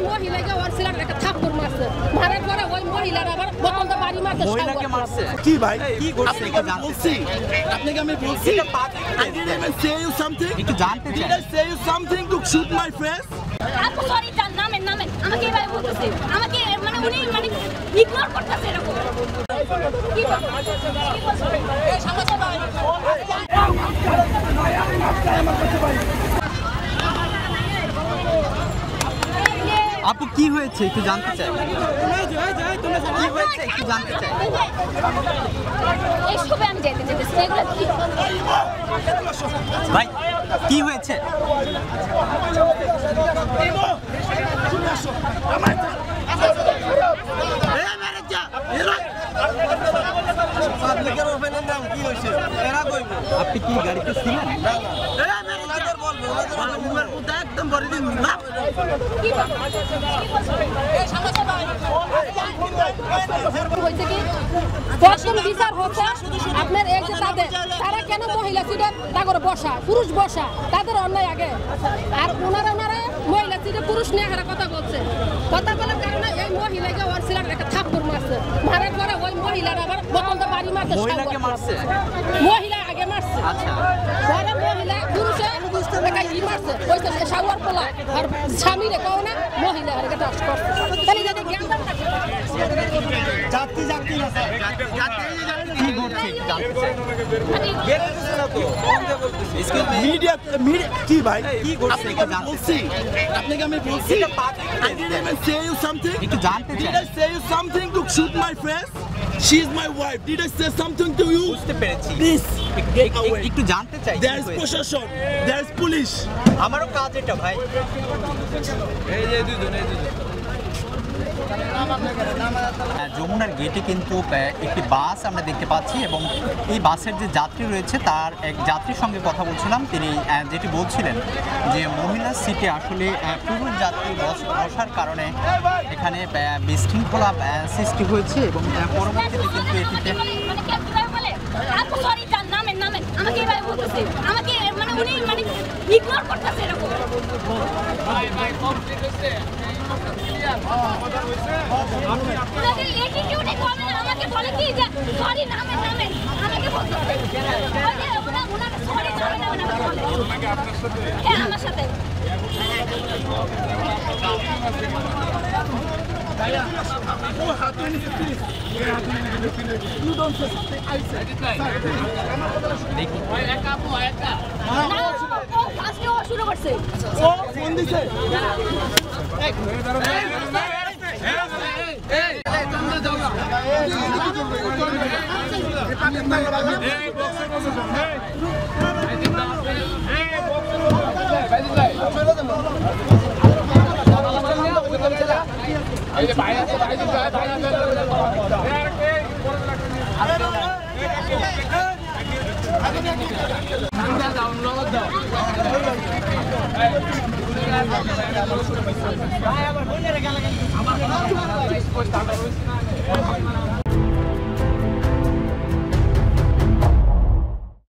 মহিলাকে ওর ছেলের একটা থাপ্পড় মারছে, মারার পরে ওই মহিলার আবার বোতলটা বাড়ি মারছে। মহিলাকে মারছে কি ভাই কি করছে আপনাকে আমি বলছি I didn't even say you something একটু জানতে চাই Did I say you something to shoot my face আপু সরি জান নামেন আমাকে এভাবে বলতেছে, আমাকে মানে উনি মানে ইগনোর করতেছে এরকম কি এই সমস্যা ভাই আপু কি হয়েছে একটু জানতে চাই কি হয়েছে একটু জানতে চাই এই সবে আমি যেতে যেতেছি এগুলো কি ভাই কি হয়েছে আপনি কি গাড়িতে ছিলেন একদম বড় দিন না কি এই সমস্যা ভাই হয়েছে কি প্রথম বিচার হচ্ছে আপনার এই যে তারা কেন মহিলা সিটে তাগরে বসা পুরুষ বসা তাদের অন্যায় আগে আর ওনারা মহিলা সিটে পুরুষ নিয়ে হারা কথা বলছে কথা বলার কারণে এই মহিলাকে ওর ছেলের একটা থাপ্পড় মারছে মারার পরে ওই মহিলার আবার বোতলটা বাড়ি মারছে মহিলাকে মারছে মহিলা আগে মারছে আচ্ছা পরে মহিলা পুরুষে একটা ই মারছে ওই তো শাওয়ার পোলা আর স্বামীরে কও না মহিলা আর এটা করছে তাহলে যদি জ্ঞান জাতি না স্যার কি ঘটছে একটু জানতে চাই মিডিয়া কি ভাই কি ঘটছে একটু জানতে বলছি আপনাকে আমি বলছি I didn't even say you something একটু জানতে Did চাই I say you something to shoot my face She is my wife Did I say something to you বুঝতে পেরেছি Please get away একটু জানতে চাই There is প্রশাসন There is police আমারও কাজ এটা ভাই যমুনার গেটে কিন্তু একটি বাস আমরা দেখতে পাচ্ছি এবং এই বাসের যে যাত্রী রয়েছে তার এক যাত্রীর সঙ্গে কথা বলছিলাম তিনি যেটি বলছিলেন যে মহিলা সিটে আসলে পুরুষ যাত্রী বসার কারণে এখানে বিশৃঙ্খলা সৃষ্টি হয়েছে এবং পরবর্তীতে কিন্তু এটিতে মানে ক্যাপ্টেন বলে আপু সরি জান নামেন আমাকে এভাবে বলতেছে, আমাকে মানে উনি মানে ইগনোর করতেছে এরকম ভাই কমপ্লিট হচ্ছে আপনাদের অ্যাটিটিউডে কমে আমাকে বলে কি যে সরি নামেন আমাকে বলতেছে ওনার সরি নামেন আমাকে বলে হ্যাঁ আমার সাথে You don't say something I said ফার্স্টে ও শুরু করছে ও ফোন দিছে আমার